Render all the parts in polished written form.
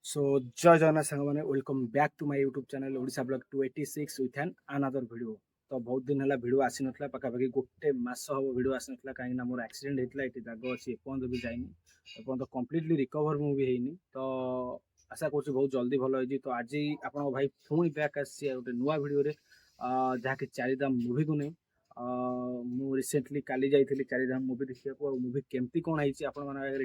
सो जय जगन्नाथ सांग मैंने welcome back to my YouTube channel Odisha blog 286 with an another video. तो बहुत दिन है वीडियो आसी ना पाखापाखि गोटे मस हम वीडियो आसी ना कहीं मोर एक्सीडेंट होता है दाग अच्छी एपर्त भी जाइनी एपर्त कम्प्लीटली रिकवर मु भी होनी। तो आशा कर बहुत जल्दी भल हो। तो आज आप भाई पुणी बैक आसी गोटे नुआ भिडियो जहाँकि चारिधाम मुवी को नहीं मु रिसेंटली काली जाइली चारिधाम मुवी देखा मुवी केमती कौन है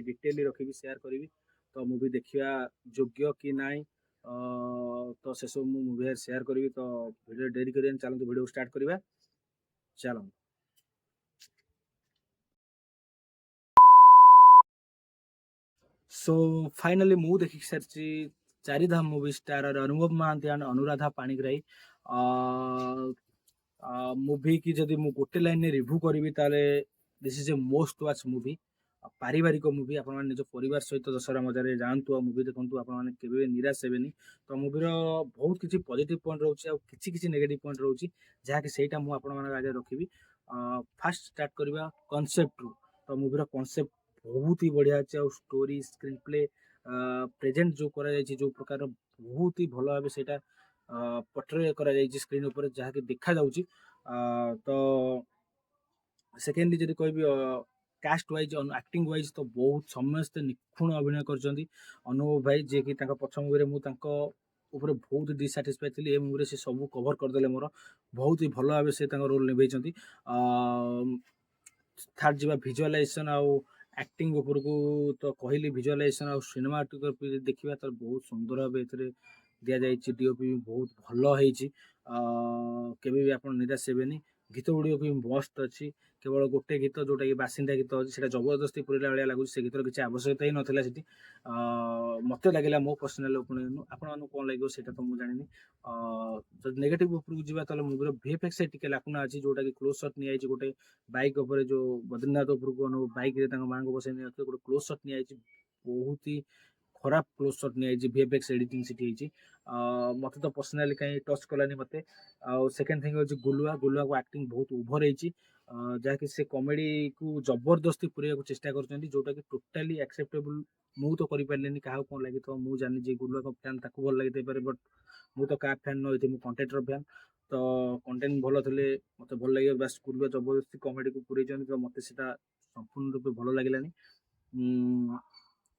डिटेली रखी सेयार करी। तो मुवी देखा योग्य कि नाई तो से सब मुझे सेयार करी। तो वीडियो डेरी करें चलते वीडियो स्टार्ट करवा चलो। सो फाइनली मु देखी सारी चारिधाम मूवी स्टार अनुभव महांती एंड अनुराधा पाणिग्राही मुवी की जदि मु गोटे लाइन रिव्यू करी this is a most watch movie पारिवारिक मुवी आप निज परिवार सहित दशहरा मजार जातु मुवी देखु आपने निराश हेनी। तो मुवीर बहुत किसी पॉजिटिव पॉइंट रोचे किसी नेगेटिव पॉइंट रोचे जहाँकि सहीटा मुझे आगे रखी। फास्ट स्टार्ट करवा कॉन्सेप्ट रु। तो मुवीर कॉन्सेप्ट बहुत ही बढ़िया अच्छे स्टोरी स्क्रीन प्ले प्रेजेंट जो जो प्रकार बहुत ही भल भाव से पोर्ट्रे करा स्क्रीन उपर जहाँकि देखा जाउची। तो सेकेंडली जब कह कास्ट वाइज एक्टिंग वाइज तो बहुत समस्ते निखुण अभिनय कर अनुभव भाई जी कि पछ मुवी मुझे बहुत डिसाटिस्फाई थी। मुवी से सब कवर करदे मोर बहुत ही भल भाव से रोल निभे। थर्ड जी भिजुअलाइजेशन आउ एक्टिंग उपरकू तो कहली भिजुअलाइजेशन आउ सिनेमा देखा तो बहुत सुंदर भाव दि जाए डीओपी बहुत भल होभी आप निराश हेनी। गीत गुड़िक भी मस्त अच्छी केवल गोटे गीत जोटा कि बासिंदा गीत अच्छी से जबरदस्ती पूरा भाया लगुच से गीतर किसी आवश्यकता ही नाला से मत लगे मो पर्सनाल ओपिनियन आपन कौन लगे से तो मुझे जानी। जब नेगेटिव उपरकू जावा तो मुवीर वीएफएक्स टे लाकुना अच्छी जोटा कि क्लोज शॉट नहीं गोटे बाइक उपर जो बद्रीनाथ उपरकू बाइक माँ को बसई नहीं गोटे क्लोज शॉट नहीं बहुत ही खराब क्लोज शॉट नहीं वीएफएक्स एडिटिंग से मत तो पर्सनाली कहीं टच कलानी मत। सेकेंड थिंग हूँ गुलुआ गुलुआ को एक्टिंग बहुत ओभर जहाँकि से कॉमेडी को जबरदस्ती पूरा चेष्टा कर जोटा कि टोटाली एक्सेप्टेबल मु तो करें क्या कौन लगी। तो मुझे जानी गुलुआ का फैन ताक भल लगी पारे बट मु तो क्या फैन नहीं थी कंटेंटर फैन। तो कंटेंट भल थे मत भल लगे बास गुलुआ जबरदस्ती कॉमेडी को पूरे तो मत संपूर्ण रूप भल लगे।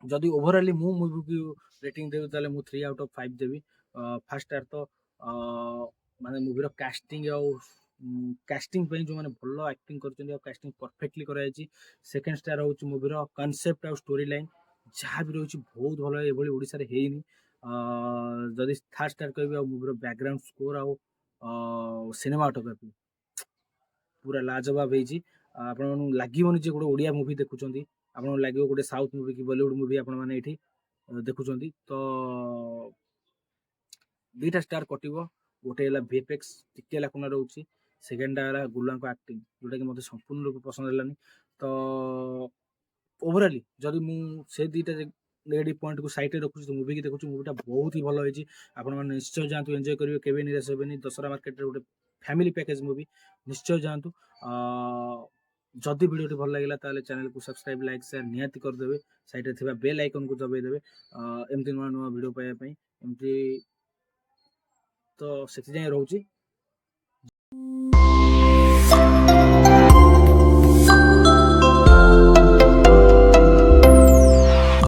जदि ओभरअली मु मूवी को रेटिंग देवी ताले मु 3 out of 5 Devi. Fast star तो माने मूवीर कास्टिंग कास्टिंग जो मैंने भल एक्टिंग कर कास्टिंग परफेक्टली कराई। सेकेंड स्टार हूँ मूवीर कॉन्सेप्ट और स्टोरी लाइन जहाँ भी रही बहुत भल ये ओडिशा रे हेनी। जदि थर्ड स्टार कह मूवीर बैकग्राउंड स्कोर आउ सिनेमाटोग्राफी पूरा लाजवाब होती। आप लगे जे गोटे ओडिया मूवी देखुं आप लगे गोटे साउथ मूवी कि बॉलीवुड मूवी आप देखुं। तो दुईटा स्टार कटो गोटे वीएफएक्स टिके लाकुना रोचे सेकेंडा है गुला एक्टिंग जोटा कि मतलब संपूर्ण रूप पसंद है। तो ओवराली जदि मुझे दुईटा नेगेटिव पॉइंट को सैड रखुच्छी तो मूवी की देखुच्छी मूवीटा बहुत ही भल होती। आप निश्चय जातु एंजॉय करेंगे केवे निराश हेनी। दशहरा मार्केट गोटे फैमिली पैकेज मूवी निश्चय जातु। जदि वीडियो भल लगे ताले चैनल को सब्सक्राइब लाइक शेयर निहाती करदे साइड में बेल आइकन को दबाईदेवे एमती नुआ नुआ वीडियो पाइबा एमती। तो से रोचे